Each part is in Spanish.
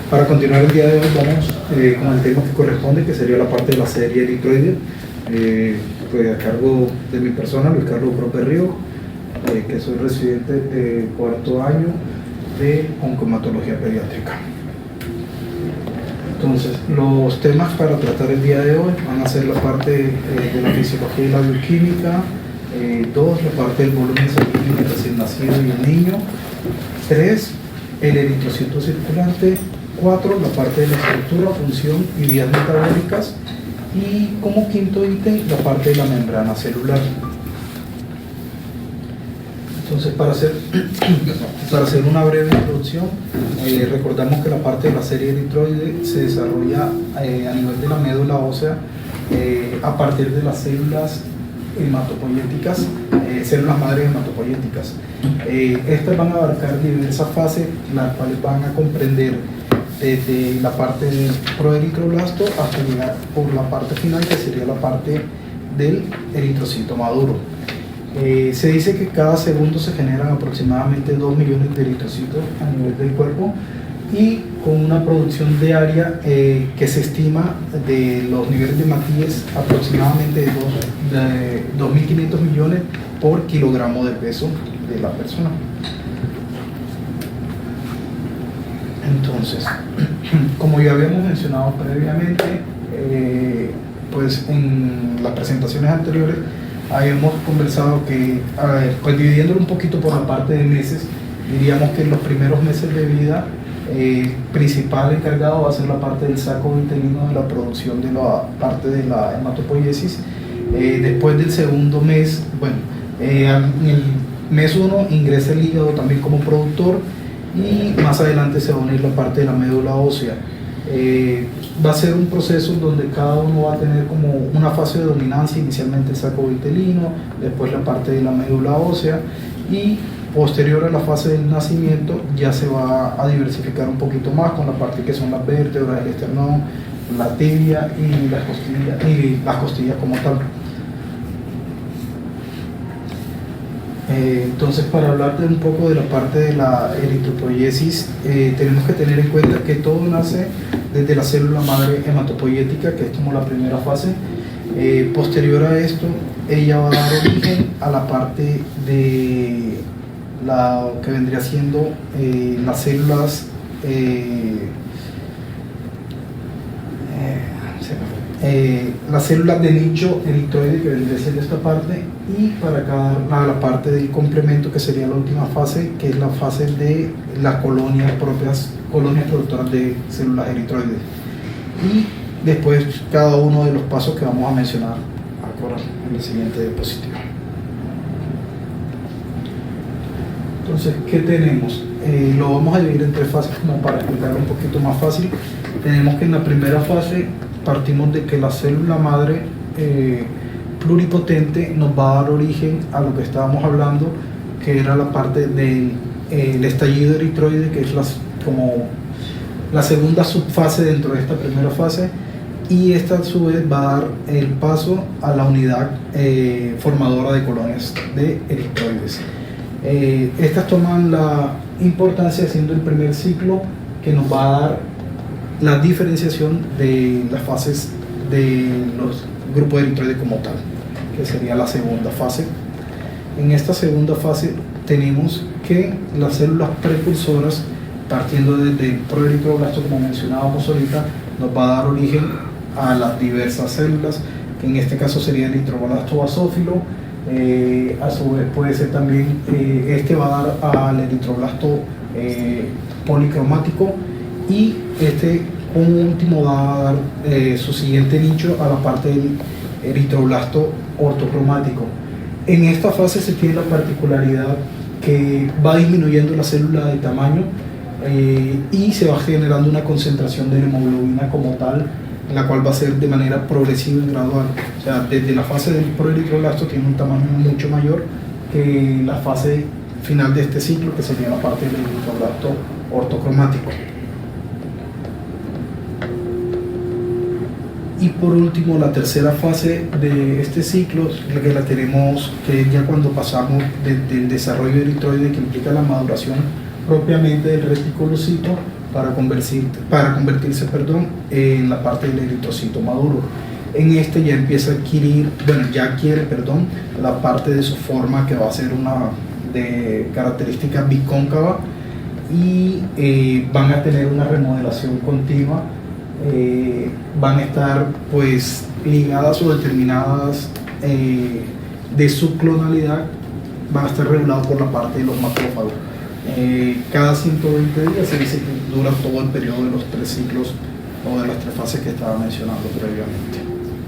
Para continuar el día de hoy vamos con el tema que corresponde, que sería la parte de la serie eritroide, pues a cargo de mi persona, Luis Carlos Properrio, que soy residente de cuarto año de oncohematología pediátrica. Entonces, los temas para tratar el día de hoy van a ser la parte de la fisiología y la bioquímica, 2, la parte del volumen sanguíneo del recién nacido y el niño, 3, el eritrocito circulante, 4, la parte de la estructura, función y vías metabólicas, y como quinto ítem, la parte de la membrana celular. Entonces, para hacer una breve introducción, recordamos que la parte de la serie eritroide se desarrolla a nivel de la médula ósea a partir de las células hematopoyéticas, células madres hematopoyéticas. Estas van a abarcar diversas fases, las cuales van a comprender desde la parte del proeritroblasto hasta llegar por la parte final, que sería la parte del eritrocito maduro. Se dice que cada segundo se generan aproximadamente 2 millones de eritrocitos a nivel del cuerpo, y con una producción diaria que se estima de los niveles de Matías aproximadamente de 2.500 millones por kilogramo de peso de la persona. Entonces, como ya habíamos mencionado previamente, pues en las presentaciones anteriores habíamos conversado que, pues dividiéndolo un poquito por la parte de meses, diríamos que en los primeros meses de vida, principal encargado va a ser la parte del saco vitelino de la producción de la parte de la hematopoiesis. Después del segundo mes, bueno, en el mes 1 ingresa el hígado también como productor, y más adelante se va a unir la parte de la médula ósea. Va a ser un proceso donde cada uno va a tener como una fase de dominancia, inicialmente el saco vitelino, después la parte de la médula ósea, y posterior a la fase del nacimiento ya se va a diversificar un poquito más con la parte que son las vértebras, el esternón, la tibia y las costillas como tal. Entonces, para hablar un poco de la parte de la eritropoiesis, tenemos que tener en cuenta que todo nace desde la célula madre hematopoyética, que es como la primera fase. Posterior a esto, ella va a dar origen a la parte de la que vendría siendo las células las células de nicho eritroide, que vendría siendo esta parte, y para acá la parte del complemento, que sería la última fase, que es la fase de las colonias productoras de células eritroides, y después cada uno de los pasos que vamos a mencionar ahora en el siguiente diapositiva. Entonces, ¿qué tenemos? Lo vamos a dividir en 3 fases como para explicarlo un poquito más fácil. Tenemos que en la primera fase partimos de que la célula madre pluripotente nos va a dar origen a lo que estábamos hablando, que era la parte del estallido eritroide, que es como la segunda subfase dentro de esta primera fase, y esta a su vez va a dar el paso a la unidad formadora de colonias de eritroides. Estas toman la importancia haciendo el primer ciclo, que nos va a dar la diferenciación de las fases de los grupos de eritroides como tal, que sería la segunda fase. En esta segunda fase tenemos que las células precursoras, partiendo desde el proeritroblasto, como mencionábamos ahorita, nos va a dar origen a las diversas células, que en este caso sería el eritroblasto basófilo. A su vez puede ser también, este va a dar al eritroblasto policromático, y este como último va a dar su siguiente nicho a la parte del eritroblasto ortocromático. En esta fase se tiene la particularidad que va disminuyendo la célula de tamaño y se va generando una concentración de hemoglobina como tal, la cual va a ser de manera progresiva y gradual. O sea, desde la fase del proeritroblasto tiene un tamaño mucho mayor que la fase final de este ciclo, que sería la parte del eritroblasto ortocromático. Y por último, la tercera fase de este ciclo, que la tenemos que ya cuando pasamos del desarrollo eritroide, que implica la maduración propiamente del reticulocito, para convertirse en la parte del eritrocito maduro. En este ya empieza a adquirir, ya adquiere, la parte de su forma, que va a ser una de característica bicóncava, y van a tener una remodelación continua. Van a estar pues ligadas o determinadas de su clonalidad, van a estar regulados por la parte de los macrófagos. Cada 120 días se dice que dura todo el periodo de los 3 ciclos o de las 3 fases que estaba mencionando previamente.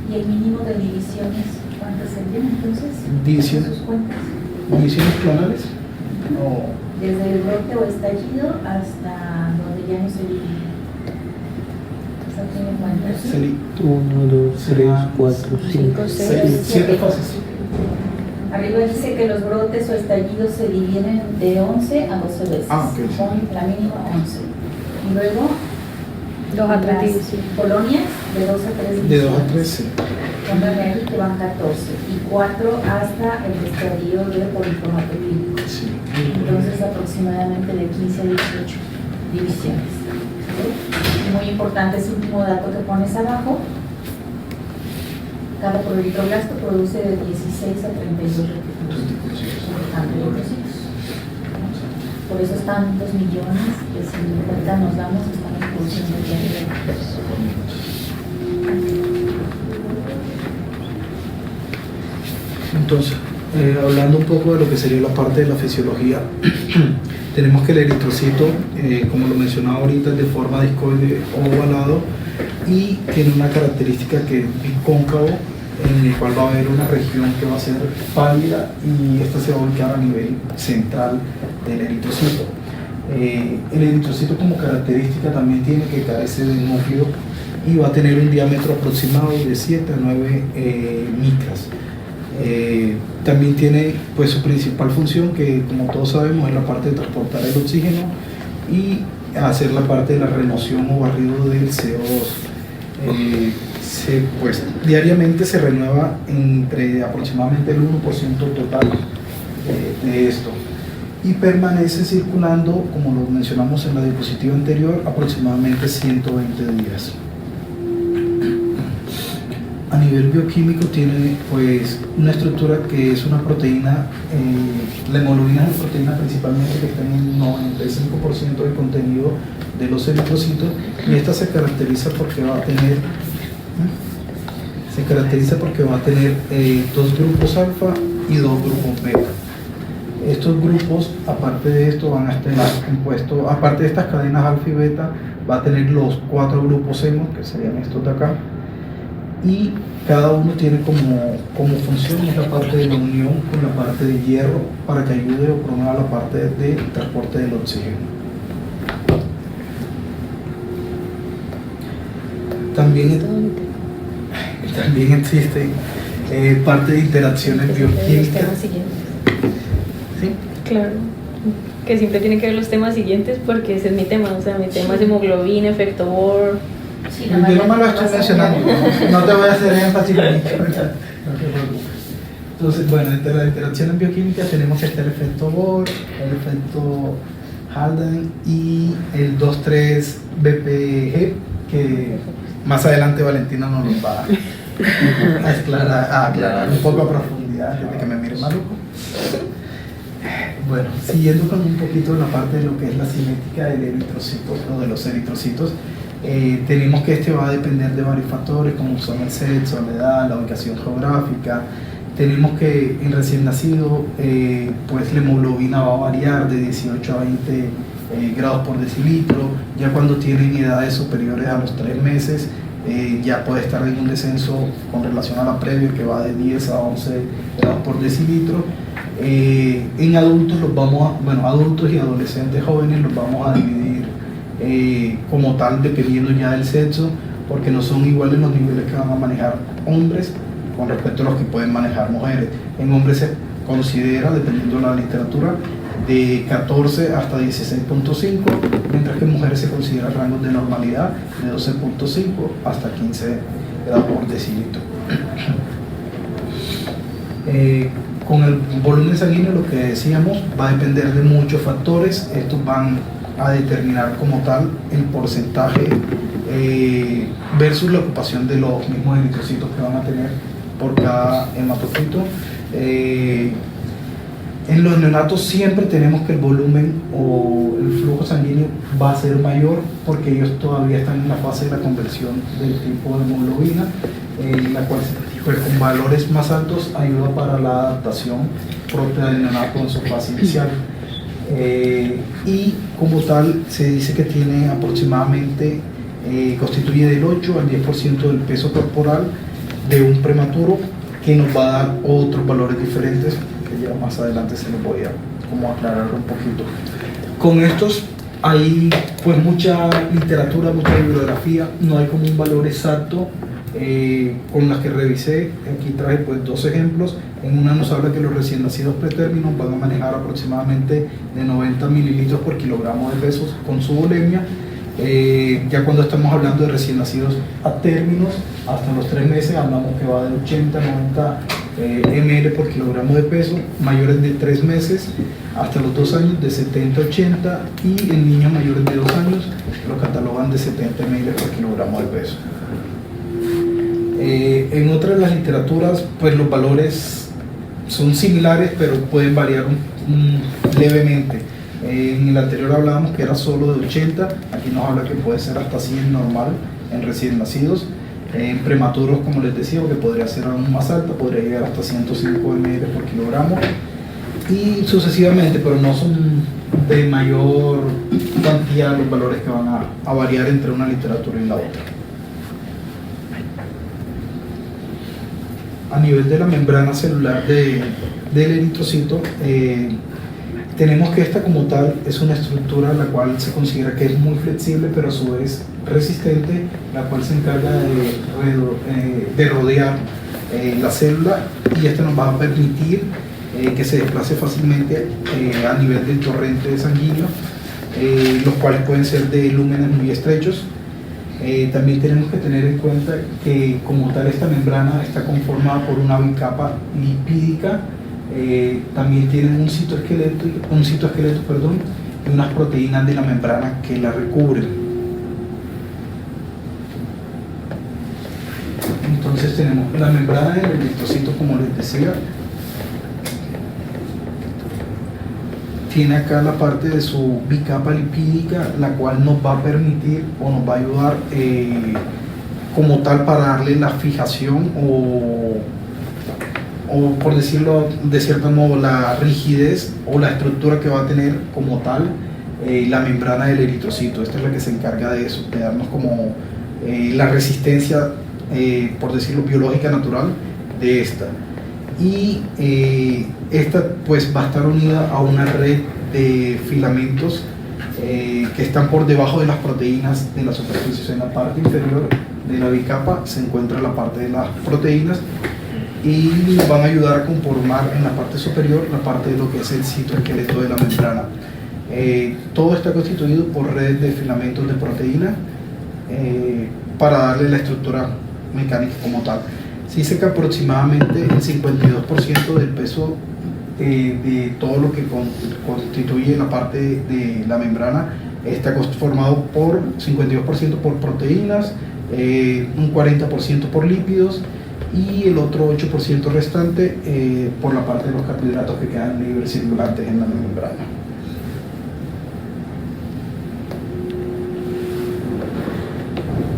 ¿Y el mínimo de divisiones cuántas serían entonces? ¿Divisiones? ¿Divisiones clonales? No. Desde el brote o estallido hasta donde ya no se divide. ¿Eso tiene cuántas? 1, 2, 3, 4, 5, 6, 7 fases. Arriba dice que los brotes o estallidos se dividen de 11 a 12 veces. Okay. Son la mínima 11. Y luego 2 a 3 las divisiones. colonias de 2 a 3 divisiones. De 2 a 3, sí. Pónganle ahí que van 14. Y 4 hasta el estadio de policromato clínico. Sí. Entonces aproximadamente de 15 a 18 divisiones. ¿Sí? Muy importante ese último dato que pones abajo. Cada prolitroblasto produce de 16 a 32 retículos. Por eso tantos millones que si ahorita nos damos estamos produciendo diariamente. Entonces, hablando un poco de lo que sería la parte de la fisiología, tenemos que el eritrocito, como lo mencionaba ahorita, es de forma discoide o ovalado y tiene una característica que es bicóncavo, en el cual va a haber una región que va a ser pálida y esta se va a ubicar a nivel central del eritrocito. El eritrocito como característica también tiene que carece de núcleo y va a tener un diámetro aproximado de 7 a 9 micras. También tiene pues su principal función, que como todos sabemos es la parte de transportar el oxígeno y hacer la parte de la remoción o barrido del CO2. Pues diariamente se renueva entre aproximadamente el 1% total de esto y permanece circulando, como lo mencionamos en la diapositiva anterior, aproximadamente 120 días. A nivel bioquímico tiene pues una estructura que es una proteína, la hemoglobina es una proteína principalmente que está en el 95% del contenido de los eritrocitos, y esta se caracteriza porque va a tener dos grupos alfa y dos grupos beta. Estos grupos, aparte de esto, van a estar compuestos, aparte de estas cadenas alfa y beta, va a tener los 4 grupos hemo, que serían estos de acá, y cada uno tiene como función esta parte de la unión con la parte de hierro para que ayude o promueva la parte de transporte del oxígeno. También existe parte de interacciones bioquímicas. ¿Sí? Claro, que siempre tiene que ver los temas siguientes porque ese es mi tema, o sea, mi tema es hemoglobina, efecto Bohr. Sí, Yo no me lo estoy mencionando, no te voy a hacer énfasis en ello. Entonces, bueno, entre las interacciones bioquímicas tenemos el efecto Bohr, el efecto Haldane y el 2,3-BPG, que más adelante Valentina nos lo va a aclarar un poco a profundidad antes de que me mire maluco. Bueno, siguiendo con un poquito la parte de lo que es la cinética del eritrocito o de los eritrocitos, tenemos que este va a depender de varios factores como son el sexo, la edad, la ubicación geográfica. Tenemos que en recién nacido pues la hemoglobina va a variar de 18 a 20 grados por decilitro. Ya cuando tienen edades superiores a los 3 meses ya puede estar en un descenso con relación a la previa, que va de 10 a 11 grados por decilitro. En adultos adultos y adolescentes jóvenes los vamos a dividir como tal dependiendo ya del sexo, porque no son iguales los niveles que van a manejar hombres con respecto a los que pueden manejar mujeres. En hombres se considera, dependiendo de la literatura, de 14 hasta 16.5, mientras que en mujeres se considera rangos de normalidad de 12.5 hasta 15 grados por decilitro. Con el volumen sanguíneo, lo que decíamos, va a depender de muchos factores. Estos van a determinar como tal el porcentaje versus la ocupación de los mismos eritrocitos que van a tener por cada hematocito. En los neonatos siempre tenemos que el volumen o el flujo sanguíneo va a ser mayor porque ellos todavía están en la fase de la conversión del tipo de hemoglobina, la cual pues, con valores más altos ayuda para la adaptación propia del neonato en su fase inicial. Y como tal se dice que tiene aproximadamente, constituye del 8 al 10% del peso corporal de un prematuro, que nos va a dar otros valores diferentes que ya más adelante se los voy a como aclarar un poquito. Con estos hay pues mucha literatura, mucha bibliografía, no hay como un valor exacto. Con las que revisé, aquí traje pues 2 ejemplos. En una nos habla que los recién nacidos pretérminos van a manejar aproximadamente de 90 mililitros por kilogramo de peso con su volemia. Ya cuando estamos hablando de recién nacidos a términos, hasta los 3 meses hablamos que va de 80 a 90 ml por kilogramo de peso, mayores de 3 meses hasta los 2 años de 70 a 80, y en niños mayores de 2 años lo catalogan de 70 ml por kilogramo de peso. En otras de las literaturas pues los valores son similares pero pueden variar levemente. En el anterior hablábamos que era solo de 80, aquí nos habla que puede ser hasta 100 normal en recién nacidos. En prematuros, como les decía, que podría ser aún más alta, podría llegar hasta 105 ml por kilogramo y sucesivamente, pero no son de mayor cantidad los valores que van a variar entre una literatura y la otra. A nivel de la membrana celular del eritrocito, tenemos que esta como tal es una estructura la cual se considera que es muy flexible pero a su vez resistente, la cual se encarga de rodear la célula, y esto nos va a permitir que se desplace fácilmente a nivel del torrente sanguíneo, los cuales pueden ser de lúmenes muy estrechos. También tenemos que tener en cuenta que como tal esta membrana está conformada por una bicapa lipídica. También tienen un citoesqueleto y unas proteínas de la membrana que la recubren. Entonces tenemos la membrana del eritrocito, como les decía, tiene acá la parte de su bicapa lipídica, la cual nos va a permitir o nos va a ayudar como tal para darle la fijación o por decirlo de cierto modo la rigidez o la estructura que va a tener como tal la membrana del eritrocito. Esta es la que se encarga de eso, de darnos como la resistencia, por decirlo biológica natural de esta. Y esta pues va a estar unida a una red de filamentos que están por debajo de las proteínas de la superficie. En la parte inferior de la bicapa se encuentra la parte de las proteínas y van a ayudar a conformar en la parte superior la parte de lo que es el citoesqueleto de la membrana. Todo está constituido por redes de filamentos de proteína para darle la estructura mecánica como tal. Se dice que aproximadamente el 52% del peso de todo lo que constituye la parte de la membrana está conformado por 52% por proteínas, un 40% por lípidos y el otro 8% restante por la parte de los carbohidratos que quedan libres circulantes en la membrana.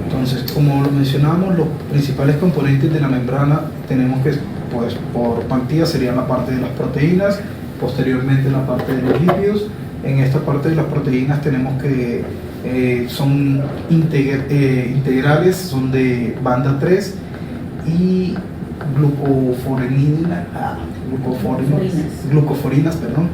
Entonces, como lo mencionamos, los principales componentes de la membrana tenemos que, pues, por pantalla serían la parte de las proteínas, posteriormente la parte de los lípidos. En esta parte de las proteínas tenemos que son integrales, son de banda 3 y glucoforinas, perdón.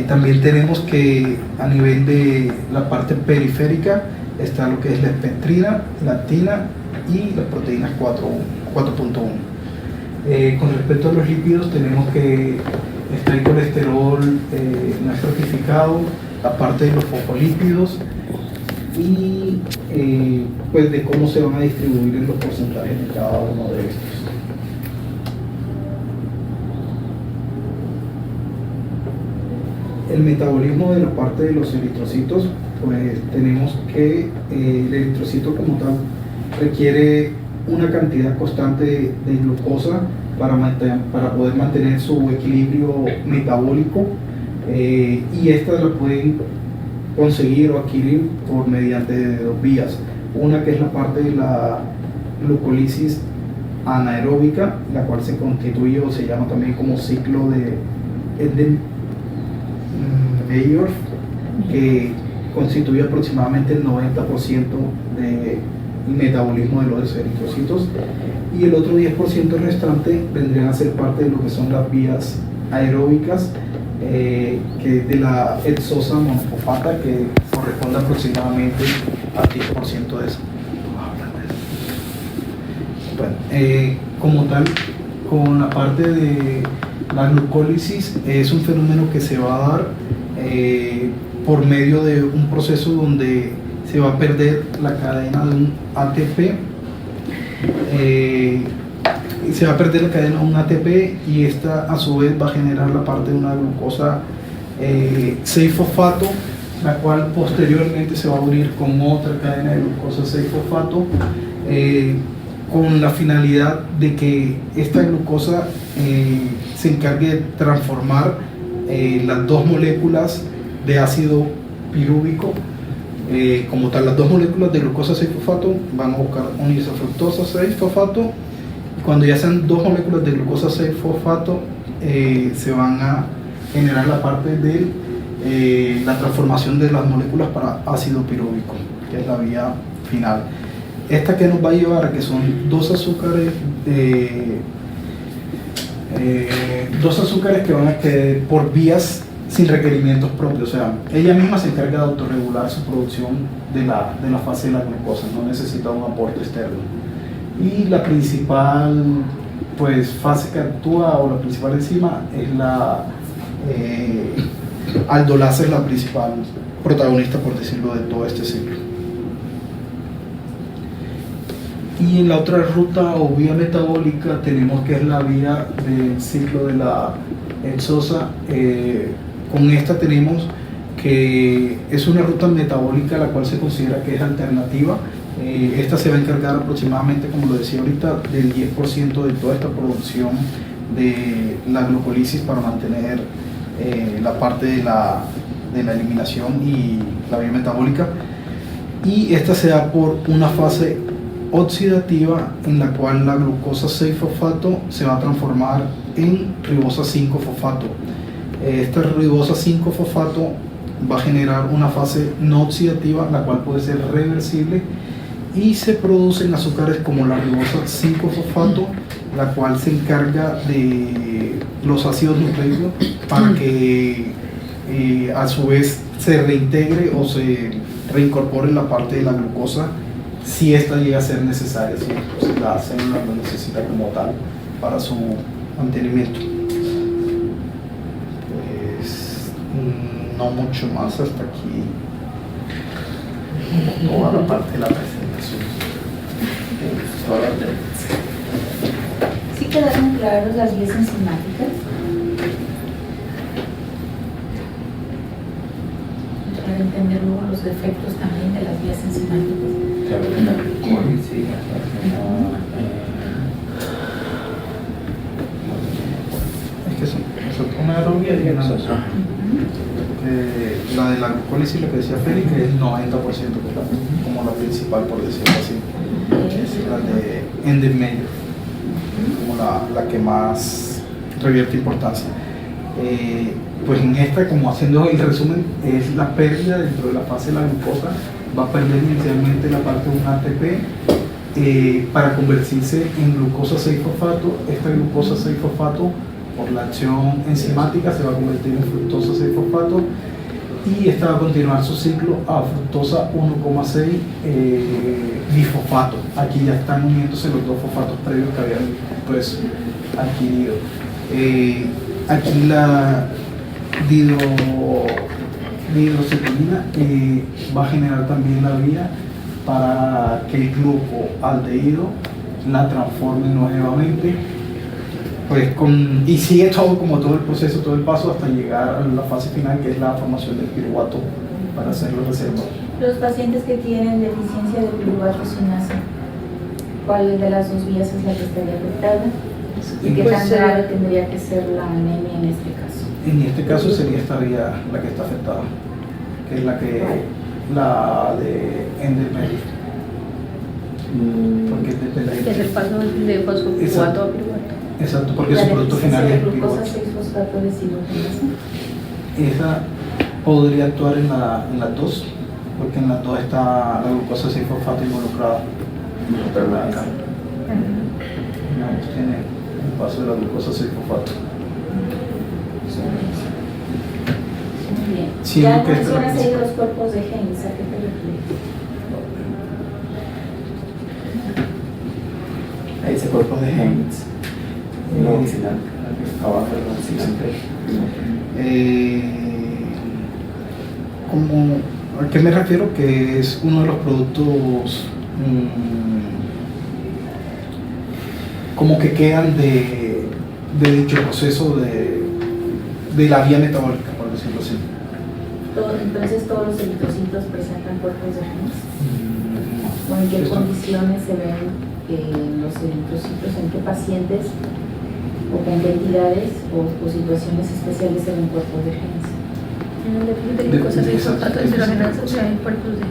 También tenemos que a nivel de la parte periférica está lo que es la espectrina, la actina y las proteínas 4.1. Con respecto a los lípidos tenemos que está el colesterol no estratificado, la parte de los fosfolípidos y pues de cómo se van a distribuir en los porcentajes de cada uno de estos. el metabolismo de la parte de los eritrocitos, pues tenemos que el eritrocito como tal requiere una cantidad constante de glucosa para poder mantener su equilibrio metabólico, y estas lo pueden conseguir o adquirir por mediante dos vías. Una que es la parte de la glucólisis anaeróbica, la cual se constituye o se llama también como ciclo de Eden-Mayer, que constituye aproximadamente el 90% del metabolismo de los eritrocitos, y el otro 10% restante vendrían a ser parte de lo que son las vías aeróbicas, que de la exosa monofosfata, que corresponde aproximadamente al 10% de eso. Bueno, como tal, con la parte de la glucólisis, es un fenómeno que se va a dar por medio de un proceso donde se va a perder la cadena de un ATP, se va a perder la cadena de un ATP, y esta a su vez va a generar la parte de una glucosa 6-fosfato, la cual posteriormente se va a unir con otra cadena de glucosa 6-fosfato, con la finalidad de que esta glucosa se encargue de transformar las dos moléculas de ácido pirúvico. Como tal, las dos moléculas de glucosa 6-fosfato van a buscar unirse a fructosa 6-fosfato. Cuando ya sean dos moléculas de glucosa 6-fosfato, se van a generar la parte de la transformación de las moléculas para ácido pirúvico, que es la vía final. Esta que nos va a llevar a que son dos azúcares que van a quedar por vías sin requerimientos propios, o sea, ella misma se encarga de autorregular su producción de la fase de la glucosa, no necesita un aporte externo. Y la principal fase que actúa, o la principal enzima, es la aldolasa, es la principal protagonista, por decirlo, de todo este ciclo. Y en la otra ruta o vía metabólica tenemos que es la vía del ciclo de la exosa. Con esta tenemos que es una ruta metabólica la cual se considera que es alternativa. Esta se va a encargar aproximadamente, como lo decía ahorita, del 10% de toda esta producción de la glucólisis para mantener la parte de la eliminación y la vía metabólica. Y esta se da por una fase oxidativa en la cual la glucosa 6-fosfato se va a transformar en ribosa 5-fosfato. Esta ribosa 5-fosfato va a generar una fase no oxidativa, la cual puede ser reversible, y se producen azúcares como la ribosa 5-fosfato, la cual se encarga de los ácidos nucleicos para que a su vez se reintegre o se reincorpore la parte de la glucosa si esta llega a ser necesaria, si la célula lo necesita como tal para su mantenimiento. Pues no mucho más hasta aquí, toda la parte de la presentación. ¿Sí quedaron claras las vías enzimáticas? Para entender luego los defectos también de las vías enzimáticas. Es que son una aerobia y una exosa. La de la glucólisis, lo que decía Félix, que es el 90%, que es como la principal, por decirlo así. Es la de Eden-Mayer, como la que más revierte importancia. Pues en esta, como haciendo el resumen, es la pérdida dentro de la fase de la glucosa. Va a perder inicialmente la parte de un ATP para convertirse en glucosa 6-fosfato. Esta glucosa 6-fosfato, por la acción enzimática, se va a convertir en fructosa 6-fosfato, y esta va a continuar su ciclo a fructosa 1,6 bifosfato. Aquí ya están uniéndose los dos fosfatos previos que habían adquirido. Aquí la dihidrocetilina va a generar también la vía para que el glucoaldehído la transforme nuevamente pues y sigue todo como todo el proceso, todo el paso hasta llegar a la fase final, que es la formación del piruvato para hacer los reservas. Los pacientes que tienen deficiencia de piruvato sinasa, ¿cuál de las dos vías es la que estaría afectada? ¿Y qué Pues, tan grave tendría que ser la anemia en este caso? En este caso estaría la que está afectada, que es la de Endermery. Porque es Que es el paso de fosfopiruvato a piruvato. Exacto, porque La su producto final deficiencia es de glucosa piruvato. 6-fosfato de cilogenasa. Esa podría actuar en las dos, porque en las dos está la glucosa 6-fosfato involucrada. Acá. Tiene el paso de la glucosa 6-fosfato. Muy bien. Sí, Ya que mencionas ahí los cuerpos de Heinz, ¿a qué te refieres? Ahí dice cuerpo de Heinz. No, oxidante. Abajo del oxidante. ¿A qué me refiero? Que es uno de los productos como que quedan de dicho proceso de la vía metabólica, por decirlo así. Entonces todos los eritrocitos presentan cuerpos de Heinz. ¿O en qué Esto- condiciones se ven los eritrocitos? ¿En qué pacientes o en qué entidades o situaciones especiales se ven cuerpos de Heinz? En el déficit de glucosa 6-fosfato de cilogenasa se ven cuerpos de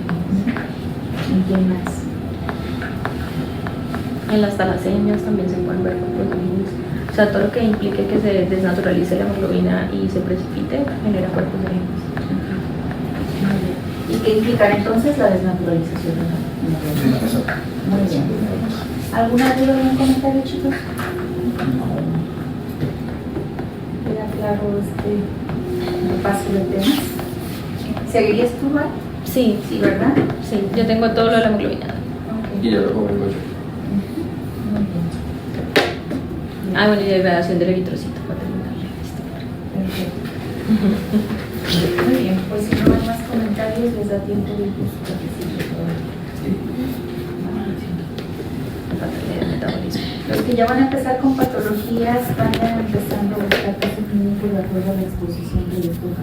¿En quién más? En las talasemias también se pueden ver cuerpos de Heinz. O sea, todo lo que implique que se desnaturalice la hemoglobina y se precipite genera cuerpos de Heinz. ¿Y qué implicará entonces la desnaturalización de la hemoglobina? Exacto. Muy bien. ¿Alguna duda o algún comentario, chicos? ¿Queda claro este repaso de temas? ¿Seguirías tú, Val? Sí, Sí, ¿verdad? sí, yo tengo todo lo de la hemoglobina. Y ya lo pongo yo. Muy bien. Ah, bueno, y degradación del eritrocito para terminar. Perfecto. Muy bien, pues si no hay más comentarios, les da tiempo de incluso participen. Metabolismo. Los que ya van a empezar con patologías van a empezando a buscar caso clínico de acuerdo a la exposición que les toca.